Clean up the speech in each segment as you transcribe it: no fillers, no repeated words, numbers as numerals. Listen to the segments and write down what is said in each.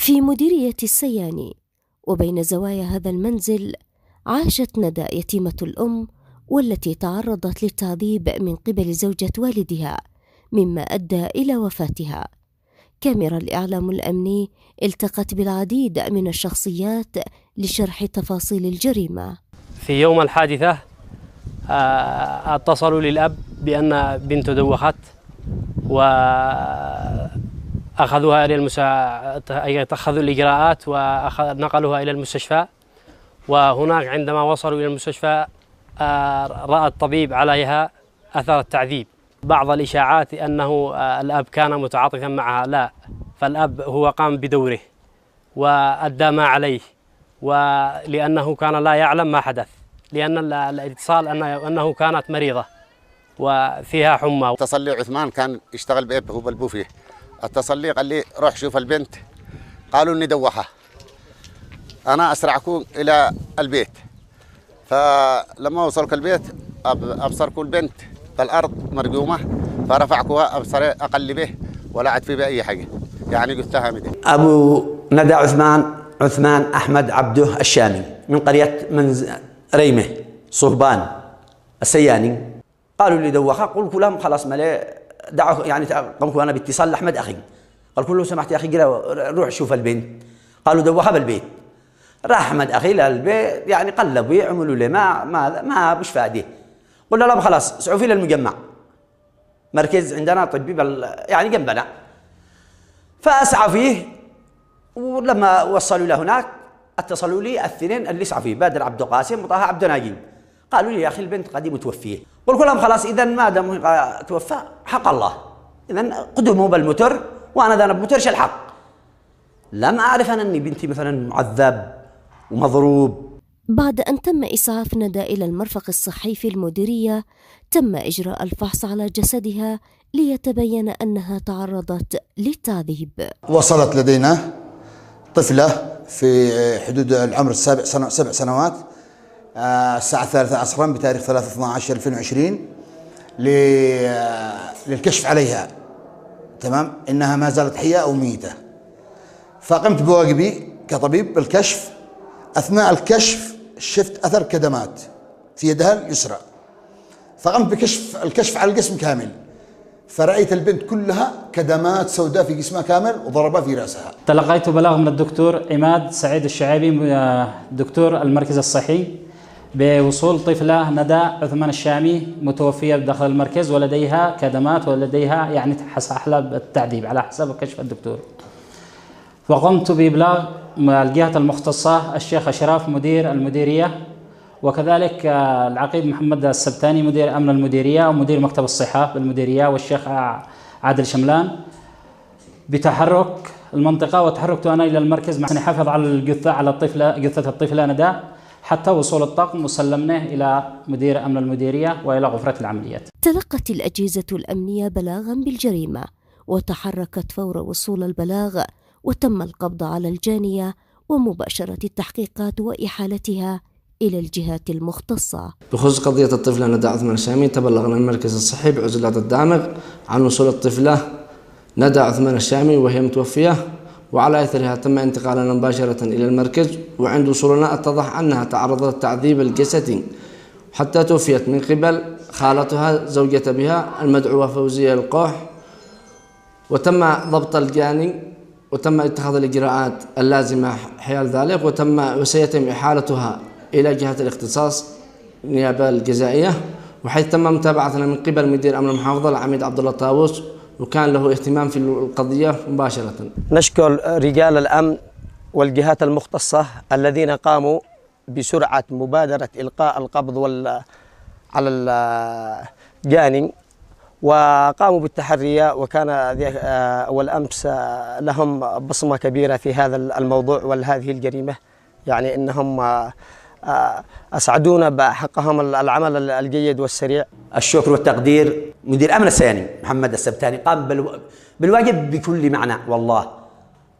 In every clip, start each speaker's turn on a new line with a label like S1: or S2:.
S1: في مديرية السياني. وبين زوايا هذا المنزل عاشت ندى يتيمة الأم، والتي تعرضت للتعذيب من قبل زوجة والدها، مما أدى إلى وفاتها. كاميرا الإعلام الأمني التقت بالعديد من الشخصيات لشرح تفاصيل الجريمة.
S2: في يوم الحادثة اتصلوا للأب بأن بنته دوخت، وأخذوها إلى أخذوا الإجراءات ونقلوها إلى المستشفى. وهناك عندما وصلوا إلى المستشفى رأى الطبيب عليها أثر التعذيب. بعض الإشاعات أنه الأب كان متعاطفا معها، لا، فالأب هو قام بدوره وأدى ما عليه، ولأنه كان لا يعلم ما حدث، لأن الاتصال أنه كانت مريضة وفيها حمى.
S3: اتصل لي عثمان كان يشتغل بأبه وبلبو فيه، اتصل لي قال لي روح شوف البنت، قالوا إني دوخها. أنا أسرعكم إلى البيت، فلما وصلك البيت أبصركم البنت بالأرض مرقومة، فرفعكوها أبصر أقل به ولا عاد في بأي حاجة، يعني قلتها مدى.
S4: أبو ندى عثمان أحمد عبده الشامي من قرية ريمه صهبان السياني. قالوا لي دوخها، قلت لهم خلاص مالي دعوا، يعني قمت أنا باتصال لأحمد أخي، قال كله سمحت يا أخي روح شوف البنت. قالوا دوخها بالبيت. راح أحمد أخي للبيت، يعني قلبوا يعملوا لي ما مش فادي. قلنا لهم خلاص اسعوا في للمجمع، مركز عندنا طبي يعني جنبنا. فأسعى فيه، ولما وصلوا له هناك اتصلوا لي الاثنين اللي اسعى فيه، بدر عبد القاسم وطه عبد ناجي. قالوا لي يا أخي البنت قد متوفية. قلت لهم خلاص إذا ما دام توفى حق الله، إذا قدموا بالمتر وأنا ذا بمترش الحق. لم أعرف أنا أني بنتي مثلا معذب ومضروب.
S1: بعد أن تم إسعاف ندى إلى المرفق الصحي في المديرية، تم إجراء الفحص على جسدها ليتبين أنها تعرضت للتعذيب.
S5: وصلت لدينا طفلة في حدود العمر 7 سنوات الساعة 3 عصرا بتاريخ 3/12/2020 للكشف عليها، تمام، إنها ما زالت حية أو ميتة. فقمت بواجبي كطبيب بالكشف. أثناء الكشف شفت أثر كدمات في يدها اليسرى، فقمت الكشف على الجسم كامل، فرأيت البنت كلها كدمات سوداء في جسمها كامل وضربها في رأسها.
S6: تلقيت بلاغ من الدكتور عماد سعيد الشعيبي دكتور المركز الصحي بوصول طفلة ندى عثمان الشامي متوفية داخل المركز، ولديها كدمات ولديها يعني أحلام التعذيب على حسب كشف الدكتور. وقمت بإبلاغ الجهة المختصة الشيخ أشرف مدير المديرية، وكذلك العقيد محمد السبتاني مدير أمن المديرية ومدير مكتب الصحة بالمديرية، والشيخ عادل شملان بتحرك المنطقة. وتحركت أنا إلى المركز مع حفظ على الجثة، على جثة الطفلة ندى، حتى وصول الطاقم وسلمناه إلى مدير أمن المديرية وإلى غرفة العمليات.
S1: تلقت الأجهزة الأمنية بلاغا بالجريمة، وتحركت فور وصول البلاغ، وتم القبض على الجانية ومباشرة التحقيقات وإحالتها إلى الجهات المختصة.
S7: بخصوص قضية الطفلة ندى عثمان الشامي، تبلغنا المركز الصحي بعزلات الدامغ عن وصول الطفلة ندى عثمان الشامي وهي متوفية، وعلى إثرها تم انتقالنا مباشرة إلى المركز. وعند وصولنا اتضح أنها تعرضت للتعذيب الجسدي حتى توفيت من قبل خالتها زوجة بها المدعوة فوزية القوح. وتم ضبط الجاني وتم اتخاذ الإجراءات اللازمة حيال ذلك، وسيتم إحالتها إلى جهة الاختصاص النيابة الجزائية، وحيث تم متابعتنا من قبل مدير أمن المحافظة العميد عبد الله الطاووس، وكان له اهتمام في القضية مباشرة.
S2: نشكر رجال الأمن والجهات المختصة الذين قاموا بسرعة مبادرة إلقاء القبض على الجاني، وقاموا بالتحري، وكان والأمس لهم بصمة كبيرة في هذا الموضوع وهذه الجريمة، يعني إنهم أسعدونا بحقهم العمل الجيد والسريع.
S4: الشكر والتقدير مدير أمن السياني محمد السبتاني، قام بالواجب بكل معنى والله،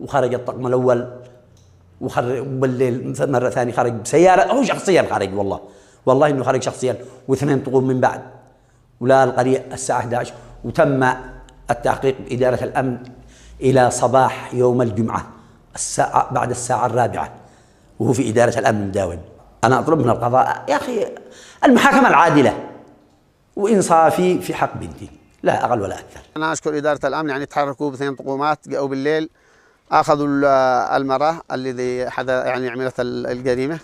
S4: وخرج الطقم الأول وبالليل مرة ثانية خرج بسيارة، هو شخصيا خرج، والله إنه خرج شخصيا، واثنين طقوم من بعد، ولا القرية الساعة 11. وتم التحقيق بإدارة الأمن إلى صباح يوم الجمعة بعد الساعة 4 وهو في إدارة الأمن المداوم. أنا أطلب من القضاء يا أخي المحاكمة العادلة وإنصافي في حق بنتي، لا أقل ولا أكثر.
S3: أنا أشكر إدارة الأمن، يعني تحركوا ب2 طقومات، جاءوا بالليل أخذوا المرأة الذي يعني عملت الجريمة